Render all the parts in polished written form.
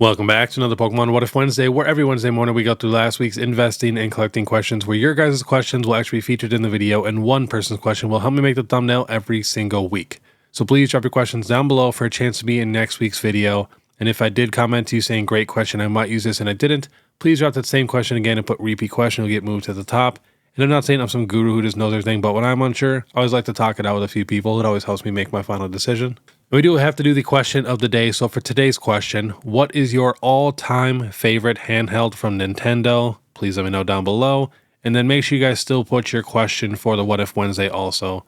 Welcome back to another Pokemon What If Wednesday, where every Wednesday morning we go through last week's investing and collecting questions, where your guys' questions will actually be featured in the video, and one person's question will help me make the thumbnail every single week. So please drop your questions down below for a chance to be in next week's video. And if I did comment to you saying great question, I might use this and I didn't, please drop that same question again and put repeat question, will get moved to the top. And I'm not saying I'm some guru who just knows everything, but when I'm unsure, I always like to talk it out with a few people. It always helps me make my final decision. We do have to do the question of the day. So for today's question, what is your all-time favorite handheld from Nintendo? Please let me know down below. And then make sure you guys still put your question for the What If Wednesday also.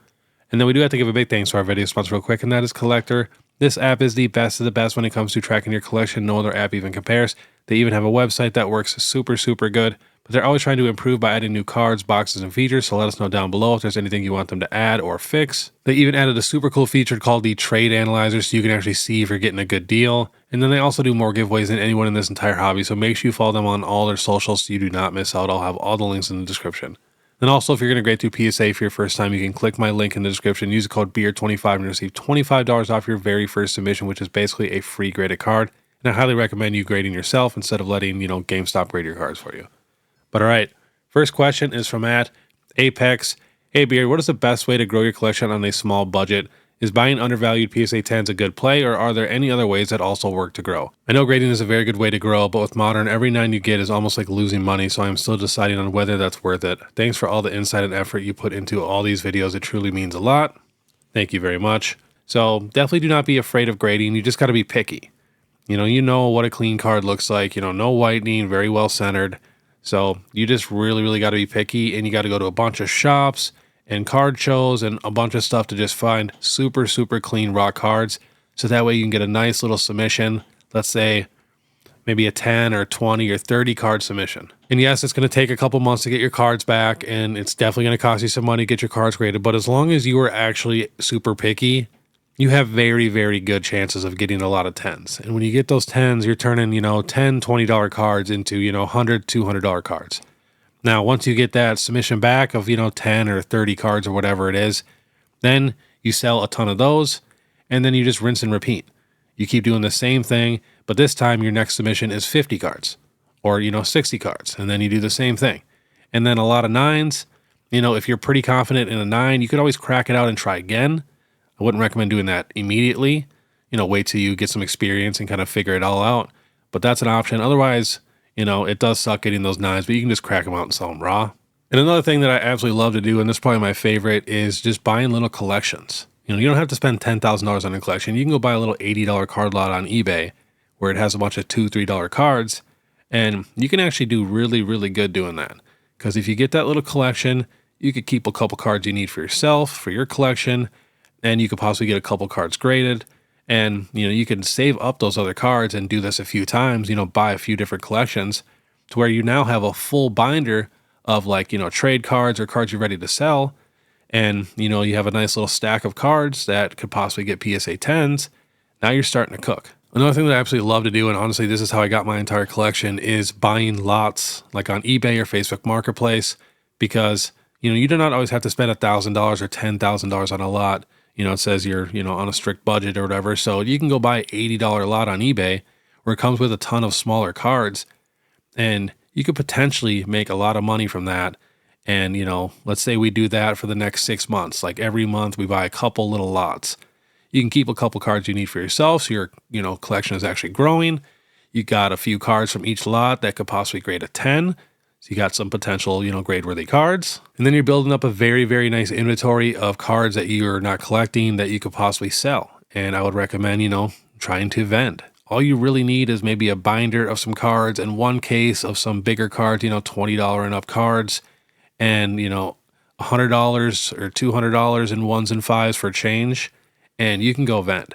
And then we do have to give a big thanks to our video sponsor real quick, and that is Collectr. This app is the best of the best when it comes to tracking your collection. No other app even compares. They even have a website that works super good. But they're always trying to improve by adding new cards, boxes, and features, so let us know down below if there's anything you want them to add or fix. They even added a super cool feature called the Trade Analyzer, so you can actually see if you're getting a good deal. And then they also do more giveaways than anyone in this entire hobby, so make sure you follow them on all their socials so you do not miss out. I'll have all the links in the description. Then also, if you're going to grade through PSA for your first time, you can click my link in the description, use the code BEARD25, and receive $25 off your very first submission, which is basically a free graded card. And I highly recommend you grading yourself instead of letting, GameStop grade your cards for you. But all right. First question is from @Apex. Hey Beard, what is the best way to grow your collection on a small budget? Is buying undervalued PSA 10s a good play, or are there any other ways that also work to grow? I know grading is a very good way to grow, but with Modern, every 9 you get is almost like losing money, so I'm still deciding on whether that's worth it. Thanks for all the insight and effort you put into all these videos. It truly means a lot. Thank you very much. So definitely do not be afraid of grading. You just got to be picky. You know what a clean card looks like. No whitening, very well centered. So you just really got to be picky, and you got to go to a bunch of shops and card shows and a bunch of stuff to just find super clean raw cards. So that way you can get a nice little submission. Let's say maybe a 10 or 20 or 30 card submission. And yes, it's going to take a couple months to get your cards back, and it's definitely going to cost you some money to get your cards graded. But as long as you are actually super picky, you have very good chances of getting a lot of 10s. And when you get those 10s, you're turning, $10, $20 cards into, $100, $200 cards. Now, once you get that submission back of, 10 or 30 cards or whatever it is, then you sell a ton of those, and then you just rinse and repeat. You keep doing the same thing, but this time your next submission is 50 cards or, 60 cards. And then you do the same thing. And then a lot of 9s, if you're pretty confident in a 9, you could always crack it out and try again. I wouldn't recommend doing that immediately. Wait till you get some experience and kind of figure it all out. But that's an option. Otherwise, it does suck getting those 9s, but you can just crack them out and sell them raw. And another thing that I absolutely love to do, and this is probably my favorite, is just buying little collections. You don't have to spend $10,000 on a collection. You can go buy a little $80 card lot on eBay where it has a bunch of $2, $3 cards. And you can actually do really good doing that. Because if you get that little collection, you could keep a couple cards you need for yourself, for your collection, and you could possibly get a couple cards graded. And, you can save up those other cards and do this a few times, buy a few different collections to where you now have a full binder of trade cards or cards you're ready to sell. And, you have a nice little stack of cards that could possibly get PSA 10s. Now you're starting to cook. Another thing that I absolutely love to do, and honestly, this is how I got my entire collection, is buying lots like on eBay or Facebook Marketplace, because, you do not always have to spend $1,000 or $10,000 on a lot. It says you're, on a strict budget or whatever. So you can go buy an $80 lot on eBay where it comes with a ton of smaller cards, and you could potentially make a lot of money from that. And, let's say we do that for the next 6 months. Like every month we buy a couple little lots. You can keep a couple cards you need for yourself. So your, collection is actually growing. You got a few cards from each lot that could possibly grade a 10. So you got some potential, grade-worthy cards. And then you're building up a very nice inventory of cards that you're not collecting that you could possibly sell. And I would recommend, trying to vend. All you really need is maybe a binder of some cards and one case of some bigger cards, $20 and up cards, and, $100 or $200 in 1s and 5s for change, and you can go vend.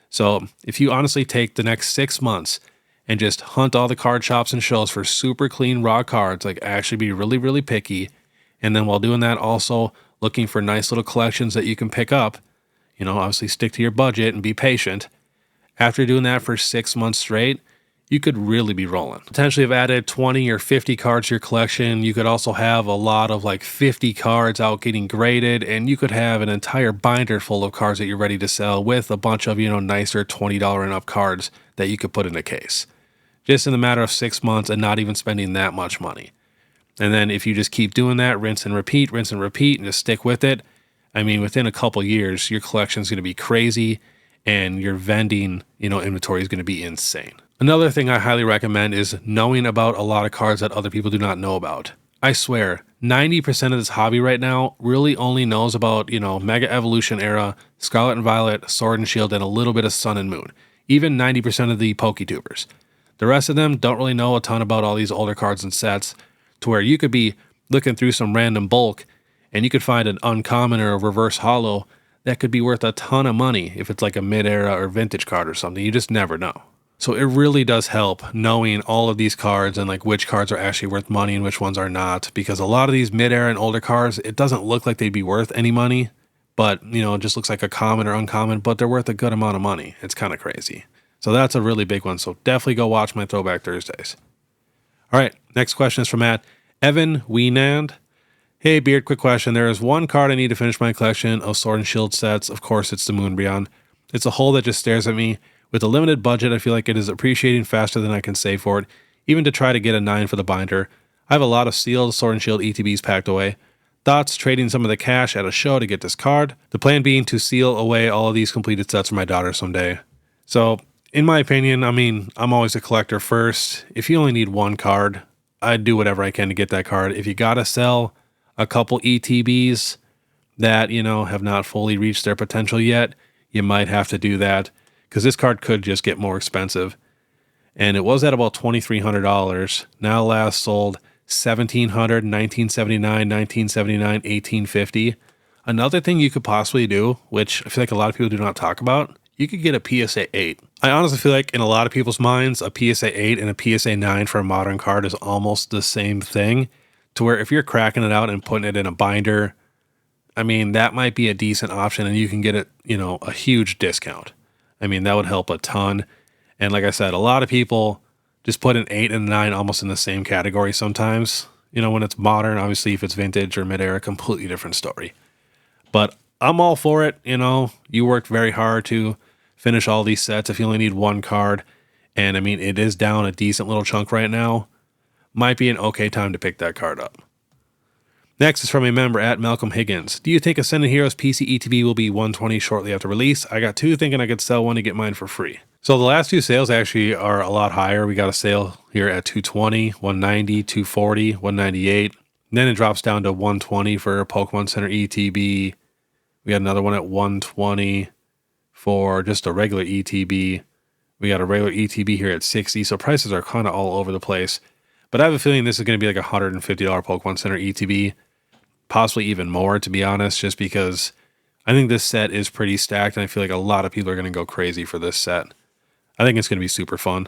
So if you honestly take the next 6 months and just hunt all the card shops and shows for super clean raw cards, like actually be really picky. And then while doing that, also looking for nice little collections that you can pick up, obviously stick to your budget and be patient. After doing that for 6 months straight, you could really be rolling. Potentially have added 20 or 50 cards to your collection. You could also have a lot of 50 cards out getting graded, and you could have an entire binder full of cards that you're ready to sell with a bunch of, nicer $20 and up cards that you could put in a case. just in the matter of 6 months and not even spending that much money. And then if you just keep doing that, rinse and repeat, and just stick with it, I mean, within a couple years, your collection is going to be crazy and your vending, inventory is going to be insane. Another thing I highly recommend is knowing about a lot of cards that other people do not know about. I swear, 90% of this hobby right now really only knows about, Mega Evolution era, Scarlet and Violet, Sword and Shield, and a little bit of Sun and Moon. Even 90% of the PokeTubers. The rest of them don't really know a ton about all these older cards and sets, to where you could be looking through some random bulk and you could find an uncommon or a reverse holo that could be worth a ton of money if it's like a mid-era or vintage card or something. You just never know. So it really does help knowing all of these cards and like which cards are actually worth money and which ones are not, because a lot of these mid-era and older cards, it doesn't look like they'd be worth any money, but it just looks like a common or uncommon, but they're worth a good amount of money. It's kind of crazy. So that's a really big one. So definitely go watch my Throwback Thursdays. All right, next question is from Evan Weenand. Hey Beard, quick question. There is one card I need to finish my collection of Sword and Shield sets. Of course, it's the Moonbreon. It's a hole that just stares at me. With a limited budget, I feel like it is appreciating faster than I can save for it, even to try to get a 9 for the binder. I have a lot of sealed Sword and Shield ETBs packed away. Thoughts, trading some of the cash at a show to get this card. The plan being to seal away all of these completed sets for my daughter someday. So, in my opinion, I'm always a collector first. If you only need one card, I'd do whatever I can to get that card. If you gotta sell a couple ETBs that, have not fully reached their potential yet, you might have to do that, because this card could just get more expensive. And it was at about $2,300. Now last sold $1,700, $1,979, $1,979, $1,850. Another thing you could possibly do, which I feel like a lot of people do not talk about, you could get a PSA 8. I honestly feel like in a lot of people's minds, a PSA 8 and a PSA 9 for a modern card is almost the same thing, to where if you're cracking it out and putting it in a binder, that might be a decent option and you can get it, a huge discount. That would help a ton. And like I said, a lot of people just put an 8 and a 9 almost in the same category sometimes. When it's modern, obviously if it's vintage or mid-era, completely different story. But I'm all for it. You worked very hard to finish all these sets if you only need one card. And it is down a decent little chunk right now. Might be an okay time to pick that card up. Next is from a member at Malcolm Higgins. Do you think Ascended Heroes PC ETB will be 120 shortly after release? I got two, thinking I could sell one to get mine for free. So the last two sales actually are a lot higher. We got a sale here at 220, 190, 240, 198. Then it drops down to 120 for Pokemon Center ETB. We got another one at 120 for just a regular ETB. We got a regular ETB here at 60. So prices are kind of all over the place. But I have a feeling this is going to be like a $150 Pokemon Center ETB. Possibly even more, to be honest, just because I think this set is pretty stacked, and I feel like a lot of people are going to go crazy for this set. I think it's going to be super fun.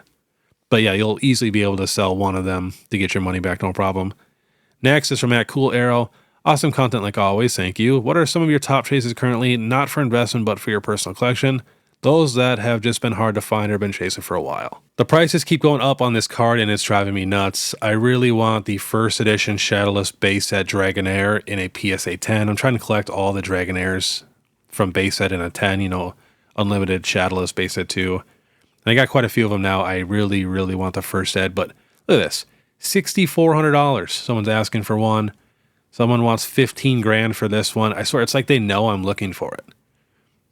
But yeah, you'll easily be able to sell one of them to get your money back, no problem. Next is from Cool Arrow. Awesome content like always, thank you. What are some of your top chases currently, not for investment, but for your personal collection? Those that have just been hard to find or been chasing for a while. The prices keep going up on this card and it's driving me nuts. I really want the first edition Shadowless base set Dragonair in a PSA 10. I'm trying to collect all the Dragonairs from base set in a 10, unlimited Shadowless base set 2. And I got quite a few of them now. I really, really want the first ed, but look at this. $6,400. Someone's asking for one. Someone wants 15 grand for this one. I swear, it's like they know I'm looking for it.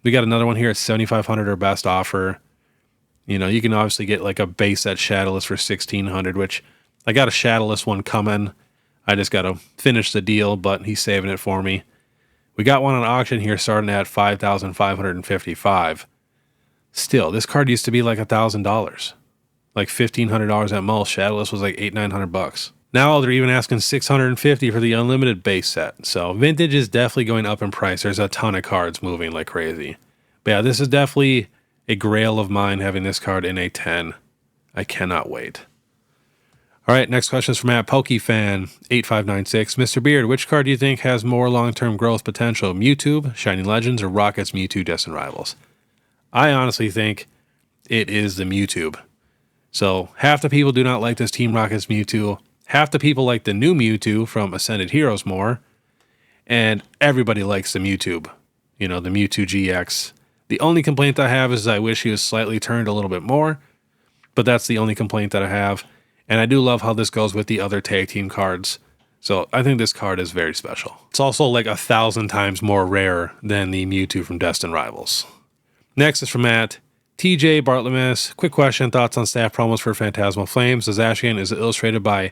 We got another one here at 7,500 or best offer. You can obviously get like a base set Shadowless for 1,600, which I got a Shadowless one coming. I just got to finish the deal, but he's saving it for me. We got one on auction here starting at $5,555. Still, this card used to be like $1,000, like $1,500 at most. Shadowless was like $800-900. Now they're even asking $650 for the unlimited base set. So vintage is definitely going up in price. There's a ton of cards moving like crazy. But yeah, this is definitely a grail of mine having this card in a 10. I cannot wait. All right, next question is from PokeFan8596. Mr. Beard, which card do you think has more long-term growth potential? Mewtwo, Shining Legends, or Rocket's Mewtwo Destined Rivals? I honestly think it is the Mewtwo. So half the people do not like this Team Rocket's Mewtwo. Half the people like the new Mewtwo from Ascended Heroes more, and everybody likes the Mewtwo, the Metatcg GX. The only complaint I have is I wish he was slightly turned a little bit more, but that's the only complaint that I have. And I do love how this goes with the other tag team cards. So I think this card is very special. It's also like 1,000 times more rare than the Mewtwo from Destined Rivals. Next is from TJ Bartlemus. Quick question, thoughts on staff promos for Phantasmal Flames. The Zacian is illustrated by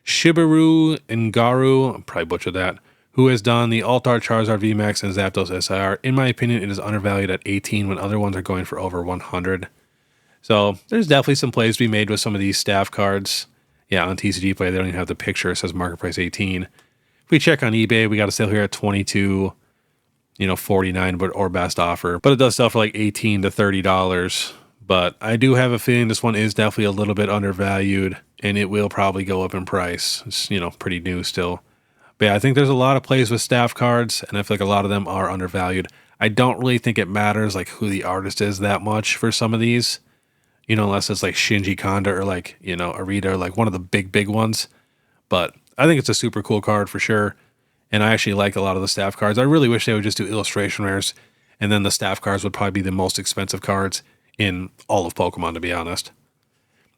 Shibaru Ngaru, I probably butchered that, who has done the Altar, Charizard VMAX, and Zapdos SIR. In my opinion, it is undervalued at 18 when other ones are going for over 100. So there's definitely some plays to be made with some of these staff cards. Yeah, on TCG Play, they don't even have the picture. It says market price 18. If we check on eBay, we got a sale here at 22, $49, or best offer. But it does sell for like $18 to $30. But I do have a feeling this one is definitely a little bit undervalued, and it will probably go up in price. It's, pretty new still. But yeah, I think there's a lot of plays with staff cards, and I feel like a lot of them are undervalued. I don't really think it matters like who the artist is that much for some of these, unless it's like Shinji Kanda or like, Arita or like one of the big ones. But I think it's a super cool card for sure. And I actually like a lot of the staff cards. I really wish they would just do illustration rares, and then the staff cards would probably be the most expensive cards in all of Pokemon, to be honest.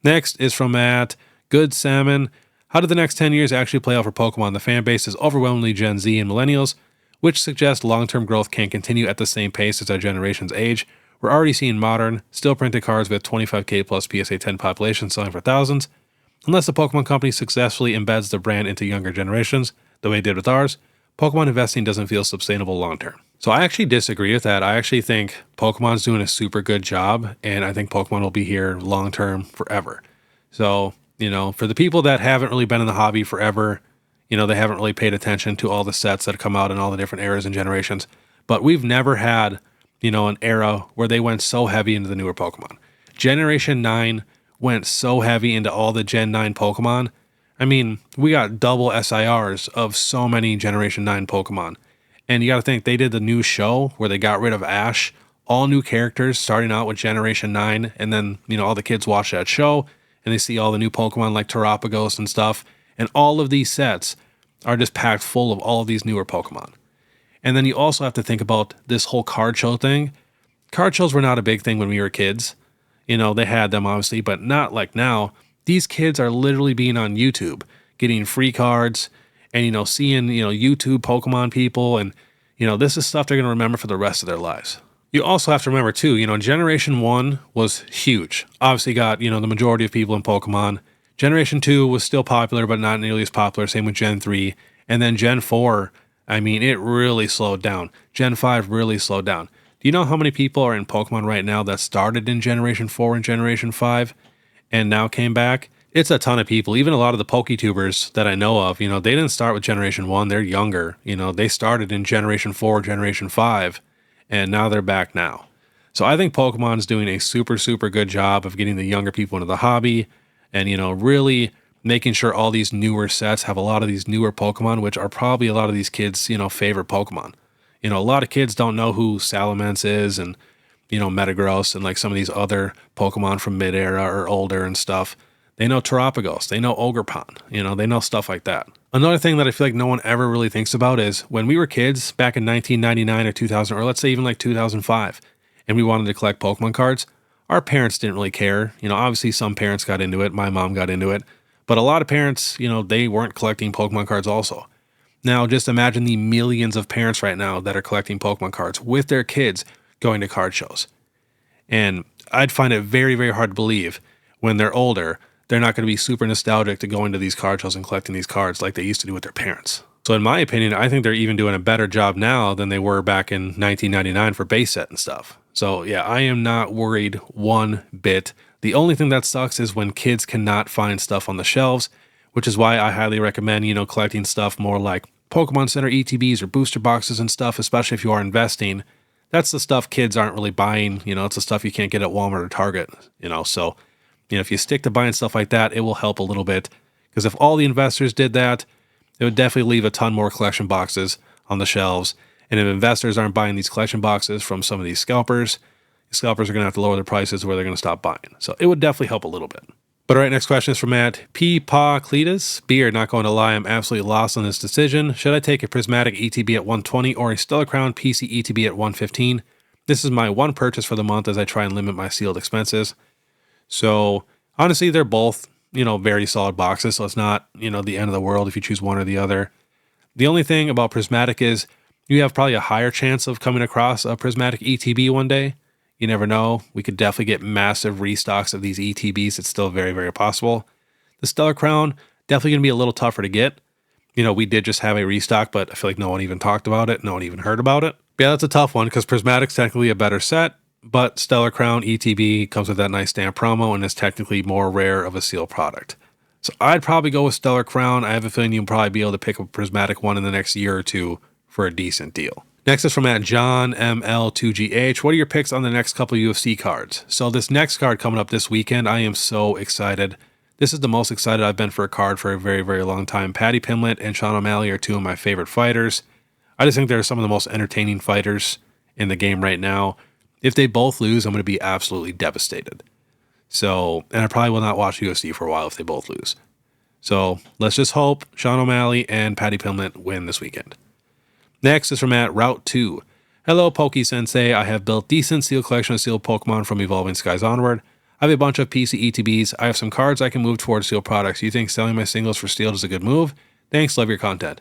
Next is from Good Salmon. How do the next 10 years actually play out for Pokemon? The fan base is overwhelmingly Gen Z and Millennials, which suggests long-term growth can't continue at the same pace as our generation's age. We're already seeing modern, still printed cards with 25k plus PSA 10 population selling for thousands. Unless the Pokemon company successfully embeds the brand into younger generations, the way it did with ours, Pokemon investing doesn't feel sustainable long-term. So I actually disagree with that. I actually think Pokemon's doing a super good job, and I think Pokemon will be here long-term forever. So, for the people that haven't really been in the hobby forever, they haven't really paid attention to all the sets that come out in all the different eras and generations. But we've never had, an era where they went so heavy into the newer Pokemon. Generation 9 went so heavy into all the Gen 9 Pokemon. I mean, we got double SIRs of so many Generation 9 Pokemon. And you got to think, they did the new show where they got rid of Ash, all new characters starting out with Generation 9. And then, all the kids watch that show and they see all the new Pokemon like Terapagos and stuff. And all of these sets are just packed full of all of these newer Pokemon. And then you also have to think about this whole card show thing. Card shows were not a big thing when we were kids. They had them obviously, but not like now. These kids are literally being on YouTube, getting free cards and, seeing, YouTube Pokemon people. And, this is stuff they're going to remember for the rest of their lives. You also have to remember too, Generation 1 was huge. Obviously got, the majority of people in Pokemon. Generation 2 was still popular, but not nearly as popular. Same with Gen 3. And then Gen 4, I mean, it really slowed down. Gen 5 really slowed down. Do you know how many people are in Pokemon right now that started in Generation 4 and Generation 5 and now came back? It's a ton of people. Even a lot of the PokeTubers that I know of, they didn't start with Generation 1. They're younger. They started in Generation 4, Generation 5, and now they're back now. So I think Pokemon's doing a super, super good job of getting the younger people into the hobby and, really making sure all these newer sets have a lot of these newer Pokemon, which are probably a lot of these kids, favorite Pokemon. A lot of kids don't know who Salamence is and, Metagross and like some of these other Pokemon from mid-era or older and stuff. They know Terapagos, they know Ogerpon, they know stuff like that. Another thing that I feel like no one ever really thinks about is when we were kids back in 1999 or 2000, or let's say even like 2005, and we wanted to collect Pokemon cards, our parents didn't really care. Obviously some parents got into it. My mom got into it. But a lot of parents, they weren't collecting Pokemon cards also. Now, just imagine the millions of parents right now that are collecting Pokemon cards with their kids going to card shows. And I'd find it very, very hard to believe when they're older, they're not going to be super nostalgic to going to these card shows and collecting these cards like they used to do with their parents. So in my opinion, I think they're even doing a better job now than they were back in 1999 for base set and stuff. So yeah, I am not worried one bit. The only thing that sucks is when kids cannot find stuff on the shelves, which is why I highly recommend, collecting stuff more like Pokemon Center ETBs or booster boxes and stuff, especially if you are investing. That's the stuff kids aren't really buying. It's the stuff you can't get at Walmart or Target, So, if you stick to buying stuff like that, it will help a little bit. Because if all the investors did that, it would definitely leave a ton more collection boxes on the shelves. And if investors aren't buying these collection boxes from some of these scalpers, the scalpers are going to have to lower their prices where they're going to stop buying. So it would definitely help a little bit. But all right, next question is from P. Pa Cletus. Beard, not going to lie, I'm absolutely lost on this decision. Should I take a Prismatic ETB at 120 or a Stellar Crown PC ETB at 115? This is my one purchase for the month as I try and limit my sealed expenses. So Honestly, they're both, very solid boxes, so it's not, the end of the world if you choose one or the other. The only thing about Prismatic is you have probably a higher chance of coming across a Prismatic ETB one day. You never know. We could definitely get massive restocks of these ETBs. It's still very, very possible. The Stellar Crown, definitely going to be a little tougher to get. We did just have a restock, but I feel like no one even talked about it. No one even heard about it. But yeah, that's a tough one because Prismatic's technically a better set, but Stellar Crown ETB comes with that nice stamp promo and is technically more rare of a seal product. So I'd probably go with Stellar Crown. I have a feeling you'll probably be able to pick up a Prismatic one in the next year or two for a decent deal. Next is from John ML2GH. What are your picks on the next couple of UFC cards? So this next card coming up this weekend, I am so excited. This is the most excited I've been for a card for a very, very long time. Paddy Pimblett and Sean O'Malley are two of my favorite fighters. I just think they're some of the most entertaining fighters in the game right now. If they both lose, I'm going to be absolutely devastated. So, and I probably will not watch UFC for a while if they both lose. So let's just hope Sean O'Malley and Paddy Pimblett win this weekend. Next is from Route 2. Hello, Poke Sensei. I have built decent seal collection of sealed Pokemon from Evolving Skies onward. I have a bunch of PC ETBs. I have some cards I can move towards sealed products. You think selling my singles for sealed is a good move? Thanks, love your content.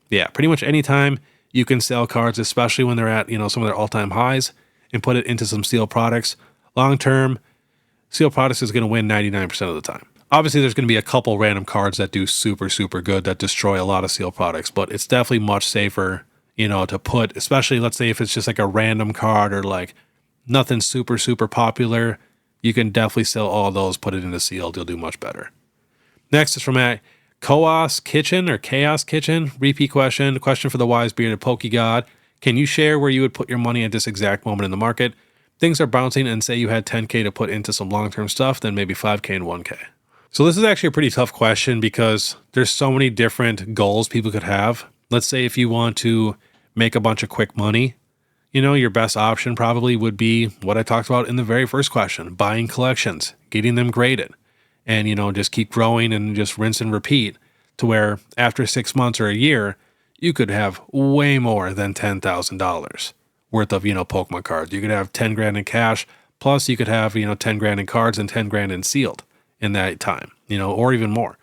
Yeah, pretty much anytime you can sell cards, especially when they're at, some of their all-time highs, and put it into some sealed products. Long-term, sealed products is going to win 99% of the time. Obviously, there's going to be a couple random cards that do super, super good that destroy a lot of sealed products, but it's definitely much safer, to put, especially let's say if it's just like a random card or like nothing super, super popular, you can definitely sell all those, put it into sealed, you'll do much better. Next is from Chaos Kitchen. Repeat question for the wise bearded Poke God. Can you share where you would put your money at this exact moment in the market? Things are bouncing and say you had 10K to put into some long-term stuff, then maybe 5K and 1K. So this is actually a pretty tough question because there's so many different goals people could have. Let's say if you want to make a bunch of quick money, your best option probably would be what I talked about in the very first question, buying collections, getting them graded, and, just keep growing and just rinse and repeat to where after 6 months or a year, you could have way more than $10,000 worth of, Pokemon cards. You could have 10 grand in cash, plus you could have, 10 grand in cards and 10 grand in sealed in that time, or even more.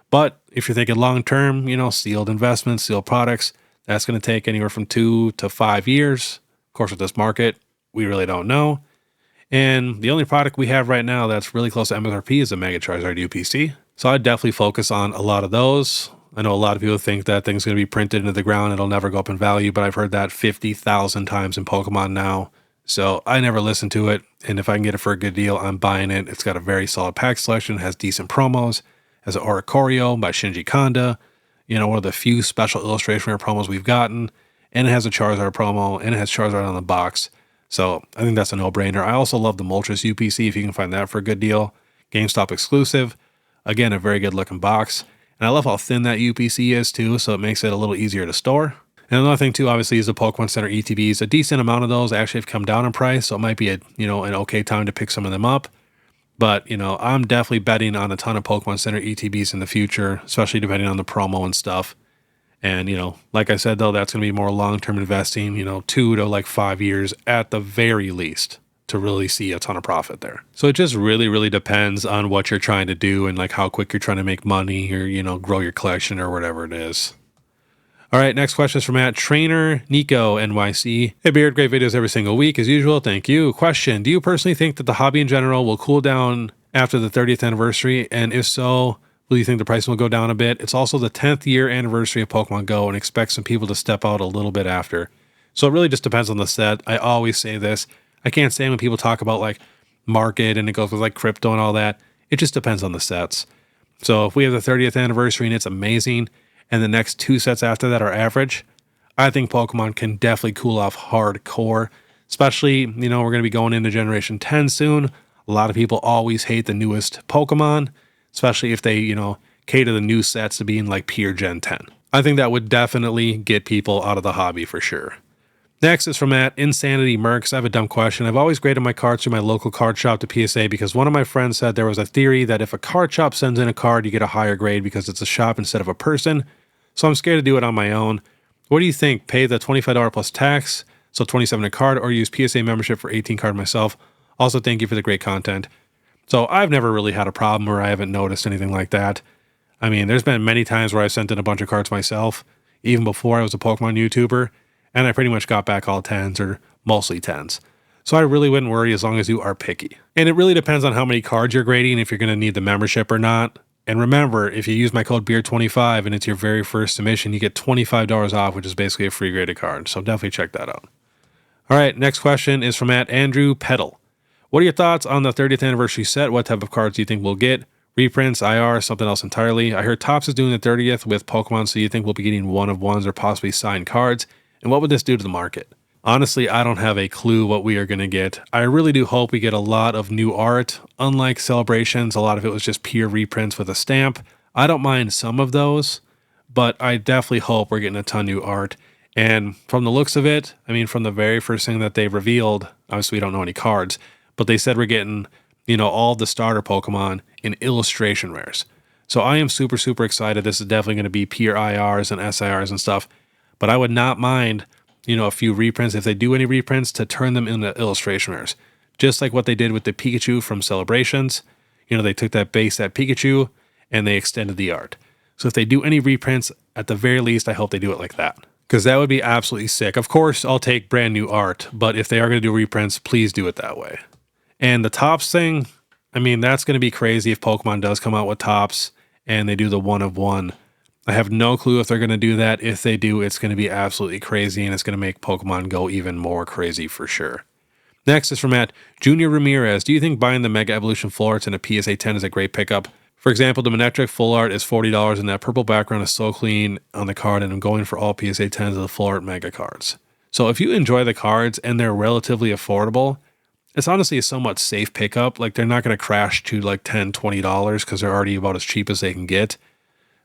But if you're thinking long-term, sealed investments, sealed products, that's going to take anywhere from 2 to 5 years. Of course, with this market, we really don't know. And the only product we have right now that's really close to MSRP is a Mega Charizard UPC. So I'd definitely focus on a lot of those. I know a lot of people think that thing's going to be printed into the ground. It'll never go up in value, but I've heard that 50,000 times in Pokemon now. So I never listen to it. And if I can get it for a good deal, I'm buying it. It's got a very solid pack selection, has decent promos, has an Oricorio by Shinji Kanda, one of the few special illustration rare promos we've gotten. And it has a Charizard promo, and it has Charizard on the box. So I think that's a no-brainer. I also love the Moltres UPC, if you can find that for a good deal. GameStop exclusive. Again, a very good looking box. And I love how thin that UPC is too, so it makes it a little easier to store. And another thing too, obviously, is the Pokemon Center ETBs. A decent amount of those actually have come down in price, so it might be an okay time to pick some of them up. But, I'm definitely betting on a ton of Pokemon Center ETBs in the future, especially depending on the promo and stuff. And, like I said, though, that's going to be more long-term investing, 2 to 5 years at the very least to really see a ton of profit there. So it just really, really depends on what you're trying to do and how quick you're trying to make money or, grow your collection or whatever it is. All right, next question is from Trainer Nico NYC. Hey Beard, great videos every single week as usual. Thank you. Question, do you personally think that the hobby in general will cool down after the 30th anniversary? And if so, will you think the price will go down a bit? It's also the 10th year anniversary of Pokemon Go and expect some people to step out a little bit after. So it really just depends on the set. I always say this. I can't say when people talk about market and it goes with crypto and all that. It just depends on the sets. So if we have the 30th anniversary and it's amazing and the next 2 sets after that are average, I think Pokemon can definitely cool off hardcore. Especially, we're going to be going into Generation 10 soon. A lot of people always hate the newest Pokemon, especially if they, cater the new sets to being pure Gen 10. I think that would definitely get people out of the hobby for sure. Next is from Insanity Mercs. I have a dumb question. I've always graded my cards through my local card shop to PSA because one of my friends said there was a theory that if a card shop sends in a card, you get a higher grade because it's a shop instead of a person. So I'm scared to do it on my own. What do you think? Pay the $25 plus tax, so $27 a card, or use PSA membership for 18 card myself? Also, thank you for the great content. So I've never really had a problem or I haven't noticed anything like that. I mean, there's been many times where I sent in a bunch of cards myself, even before I was a Pokemon YouTuber, and I pretty much got back all 10s or mostly 10s. So I really wouldn't worry as long as you are picky. And it really depends on how many cards you're grading, if you're going to need the membership or not. And remember, if you use my code BEARD25 and it's your very first submission, you get $25 off, which is basically a free graded card. So definitely check that out. All right, next question is from @Andrew Peddle. What are your thoughts on the 30th anniversary set? What type of cards do you think we'll get? Reprints, IR, something else entirely? I heard Topps is doing the 30th with Pokemon, so you think we'll be getting one of ones or possibly signed cards? And what would this do to the market? Honestly, I don't have a clue what we are going to get. I really do hope we get a lot of new art. Unlike Celebrations, a lot of it was just pure reprints with a stamp. I don't mind some of those, but I definitely hope we're getting a ton of new art. And from the looks of it, I mean, from the very first thing that they revealed, obviously we don't know any cards, but they said we're getting, all the starter Pokemon in illustration rares. So I am super, super excited. This is definitely going to be pure IRs and SIRs and stuff, but I would not mind a few reprints, if they do any reprints, to turn them into illustration rares. Just like what they did with the Pikachu from Celebrations. They took that Pikachu, and they extended the art. So if they do any reprints, at the very least, I hope they do it like that. Because that would be absolutely sick. Of course, I'll take brand new art, but if they are going to do reprints, please do it that way. And the Topps thing, I mean, that's going to be crazy if Pokemon does come out with Topps, and they do the one of one. I have no clue if they're going to do that. If they do, it's going to be absolutely crazy, and it's going to make Pokemon go even more crazy for sure. Next is from Junior Ramirez. Do you think buying the Mega Evolution full arts in a PSA 10 is a great pickup? For example, the Metatcg full art is $40, and that purple background is so clean on the card, and I'm going for all PSA 10s of the full art Mega cards. So if you enjoy the cards and they're relatively affordable, it's honestly a somewhat safe pickup. Like, they're not going to crash to like $10, $20 because they're already about as cheap as they can get.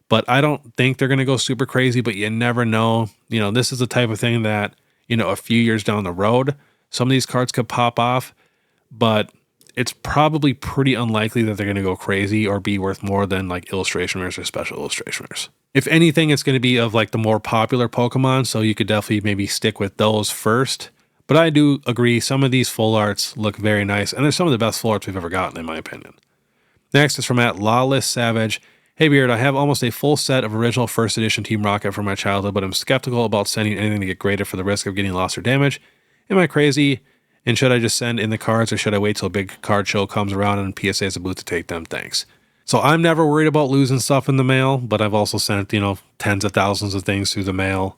But I don't think they're going to go super crazy, but you never know. This is the type of thing that, a few years down the road, some of these cards could pop off, but it's probably pretty unlikely that they're going to go crazy or be worth more than like illustration rares or special illustration rares. If anything, it's going to be of like the more popular Pokemon, so you could definitely maybe stick with those first. But I do agree, some of these full arts look very nice, and they're some of the best full arts we've ever gotten, in my opinion. Next is from Lawless Savage. Hey Beard, I have almost a full set of original first edition Team Rocket from my childhood, but I'm skeptical about sending anything to get graded for the risk of getting lost or damage. Am I crazy? And should I just send in the cards, or should I wait till a big card show comes around and PSA is a booth to take them? Thanks. So I'm never worried about losing stuff in the mail, but I've also sent, tens of thousands of things through the mail.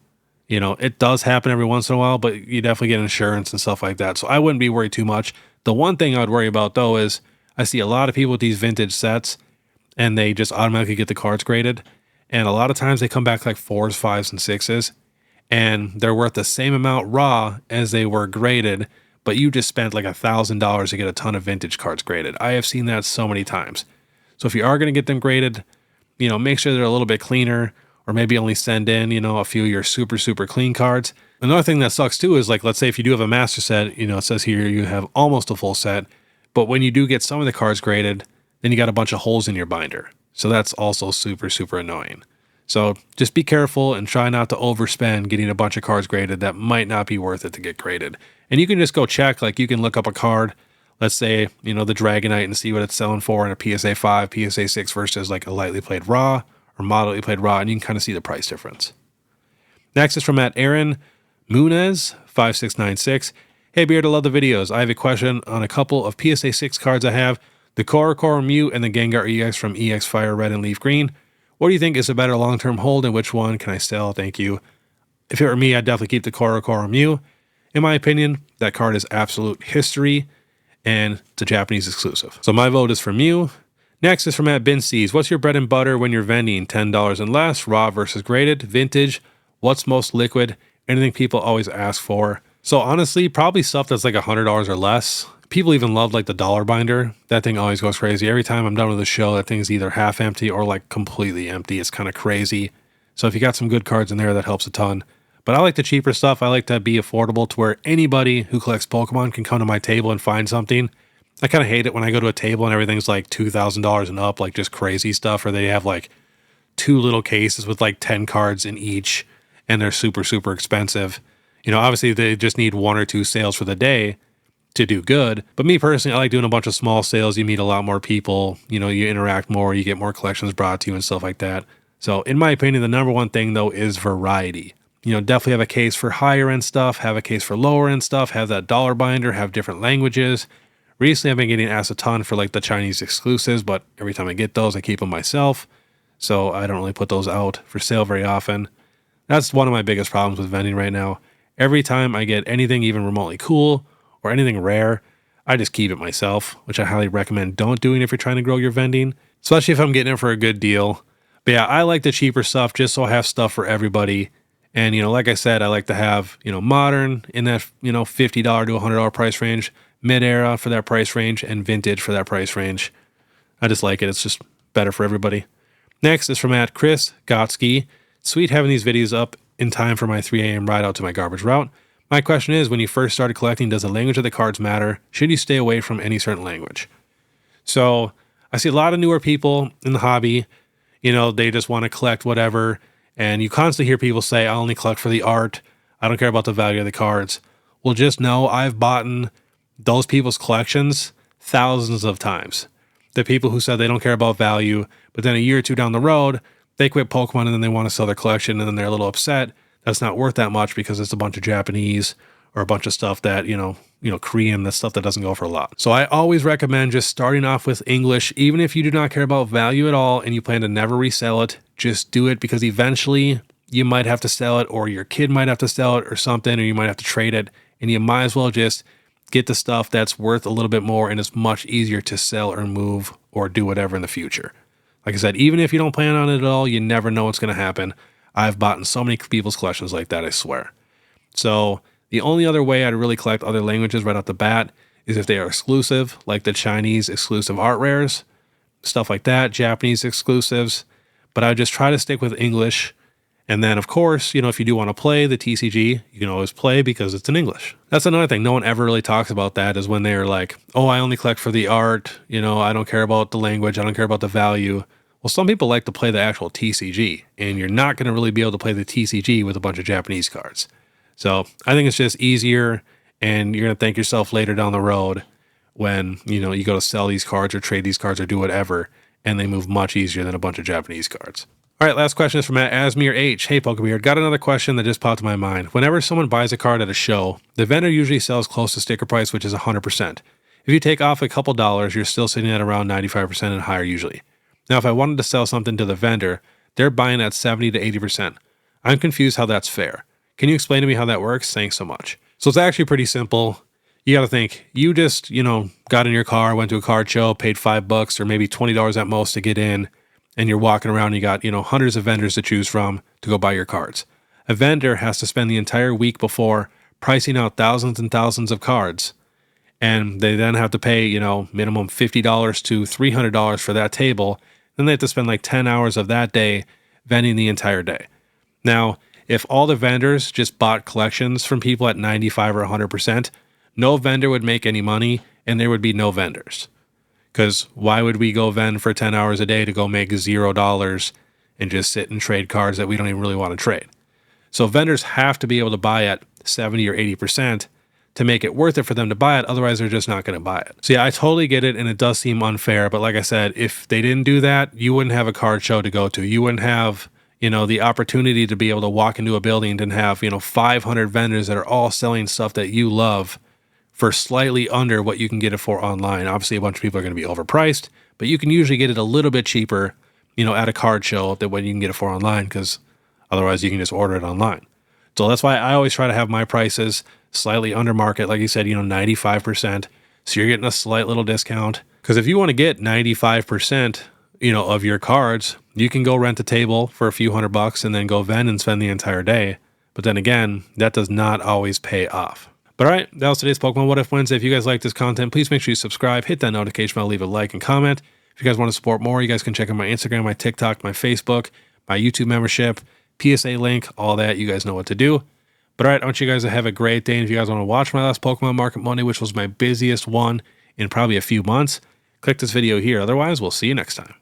It does happen every once in a while, but you definitely get insurance and stuff like that. So I wouldn't be worried too much. The one thing I would worry about, though, is I see a lot of people with these vintage sets, and they just automatically get the cards graded. And a lot of times they come back like 4s, 5s, and 6s, and they're worth the same amount raw as they were graded, but you just spent like $1,000 to get a ton of vintage cards graded. I have seen that so many times. So if you are going to get them graded, make sure they're a little bit cleaner, or maybe only send in, a few of your super, super clean cards. Another thing that sucks too is, like, let's say if you do have a master set, it says here you have almost a full set, but when you do get some of the cards graded, then you got a bunch of holes in your binder. So that's also super, super annoying. So just be careful and try not to overspend getting a bunch of cards graded that might not be worth it to get graded. And you can just go check, like you can look up a card, let's say, the Dragonite, and see what it's selling for in a PSA 5, PSA 6 versus like a lightly played raw or moderately played raw, and you can kind of see the price difference. Next is from Aaron Munez 5696. Hey Beard, I love the videos. I have a question on a couple of PSA 6 cards I have. The Korokoro Mew and the Gengar EX from EX Fire Red and Leaf Green. What do you think is a better long-term hold, and which one can I sell? Thank you. If it were me, I'd definitely keep the Korokoro Mew. In my opinion, that card is absolute history, and it's a Japanese exclusive. So my vote is for Mew. Next is from @BinC's. What's your bread and butter when you're vending? $10 and less, raw versus graded, vintage, what's most liquid, anything people always ask for. So honestly, probably stuff that's like $100 or less. People even love like the dollar binder. That thing always goes crazy. Every time I'm done with the show, that thing's either half empty or like completely empty. It's kind of crazy. So if you got some good cards in there, that helps a ton. But I like the cheaper stuff. I like to be affordable to where anybody who collects Pokemon can come to my table and find something. I kind of hate it when I go to a table and everything's like $2,000 and up, like just crazy stuff, or they have like 2 little cases with like 10 cards in each, and they're super, super expensive. Obviously they just need 1 or 2 sales for the day, to do good. But me personally, I like doing a bunch of small sales. You meet a lot more people, you know, you interact more, you get more collections brought to you and stuff like that. So in my opinion, the number one thing though is variety. You know, definitely have a case for higher end stuff, have a case for lower end stuff, have that dollar binder, have different languages. Recently, I've been getting asked a ton for like the Chinese exclusives, but every time I get those, I keep them myself. So I don't really put those out for sale very often. That's one of my biggest problems with vending right now. Every time I get anything even remotely cool or anything rare, I just keep it myself, which I highly recommend don't doing if you're trying to grow your vending, especially if I'm getting it for a good deal. But yeah, I like the cheaper stuff just so I have stuff for everybody. And, you know, like I said, I like to have, you know, modern in that, you know, $50 to $100 price range, mid-era for that price range, and vintage for that price range. I just like it. It's just better for everybody. Next is from Chris Gotsky. Sweet having these videos up in time for my 3 a.m. ride out to my garbage route. My question is, when you first started collecting, does the language of the cards matter? Should you stay away from any certain language? So I see a lot of newer people in the hobby. You know, they just want to collect whatever. And you constantly hear people say, I only collect for the art. I don't care about the value of the cards. Well, just know I've bought those people's collections thousands of times. The people who said they don't care about value, but then a year or two down the road, they quit Pokemon and then they want to sell their collection and then they're a little upset. That's not worth that much because it's a bunch of Japanese or a bunch of stuff that, you know, Korean, the stuff that doesn't go for a lot. So I always recommend just starting off with English, even if you do not care about value at all and you plan to never resell it, just do it because eventually you might have to sell it or your kid might have to sell it or something, or you might have to trade it, and you might as well just get the stuff that's worth a little bit more and it's much easier to sell or move or do whatever in the future. Like I said, even if you don't plan on it at all, you never know what's going to happen. I've bought in so many people's collections like that, I swear. So the only other way I'd really collect other languages right off the bat is if they are exclusive, like the Chinese exclusive art rares, stuff like that, Japanese exclusives. But I would just try to stick with English. And then, of course, you know, if you do want to play the TCG, you can always play because it's in English. That's another thing. No one ever really talks about that, is when they're like, oh, I only collect for the art. You know, I don't care about the language. I don't care about the value. Well, some people like to play the actual TCG, and you're not going to really be able to play the TCG with a bunch of Japanese cards. So I think it's just easier, and you're going to thank yourself later down the road when, you know, you go to sell these cards or trade these cards or do whatever, and they move much easier than a bunch of Japanese cards. All right, last question is from Asmir H. Hey, PokeBeard, got another question that just popped in my mind. Whenever someone buys a card at a show, the vendor usually sells close to sticker price, which is 100%. If you take off a couple dollars, you're still sitting at around 95% and higher usually. Now, if I wanted to sell something to the vendor, they're buying at 70 to 80%. I'm confused how that's fair. Can you explain to me how that works? Thanks so much. So it's actually pretty simple. You got to think, you just, you know, got in your car, went to a card show, paid $5 or maybe $20 at most to get in, and you're walking around and you got, you know, hundreds of vendors to choose from to go buy your cards. A vendor has to spend the entire week before pricing out thousands and thousands of cards, and they then have to pay, you know, minimum $50 to $300 for that table. Then they have to spend like 10 hours of that day vending the entire day. Now, if all the vendors just bought collections from people at 95 or 100%, no vendor would make any money and there would be no vendors. Because why would we go vend for 10 hours a day to go make $0 and just sit and trade cards that we don't even really want to trade? So vendors have to be able to buy at 70 or 80% to make it worth it for them to buy it. Otherwise, they're just not going to buy it. So yeah, I totally get it, and it does seem unfair. But like I said, if they didn't do that, you wouldn't have a card show to go to. You wouldn't have, you know, the opportunity to be able to walk into a building and have, you know, 500 vendors that are all selling stuff that you love for slightly under what you can get it for online. Obviously, a bunch of people are going to be overpriced, but you can usually get it a little bit cheaper, you know, at a card show than what you can get it for online, because otherwise you can just order it online. So that's why I always try to have my prices slightly under market, like you said, you know, 95%. So you're getting a slight little discount. Because if you want to get 95%, you know, of your cards, you can go rent a table for a few $100 and then go vend and spend the entire day. But then again, that does not always pay off. But all right, that was today's Pokemon What If Wednesday. If you guys like this content, please make sure you subscribe, hit that notification bell, leave a like and comment. If you guys want to support more, you guys can check out my Instagram, my TikTok, my Facebook, my YouTube membership, PSA link, all that. You guys know what to do. But all right, I want you guys to have a great day. And if you guys want to watch my last Pokemon Market Monday, which was my busiest one in probably a few months, click this video here. Otherwise, we'll see you next time.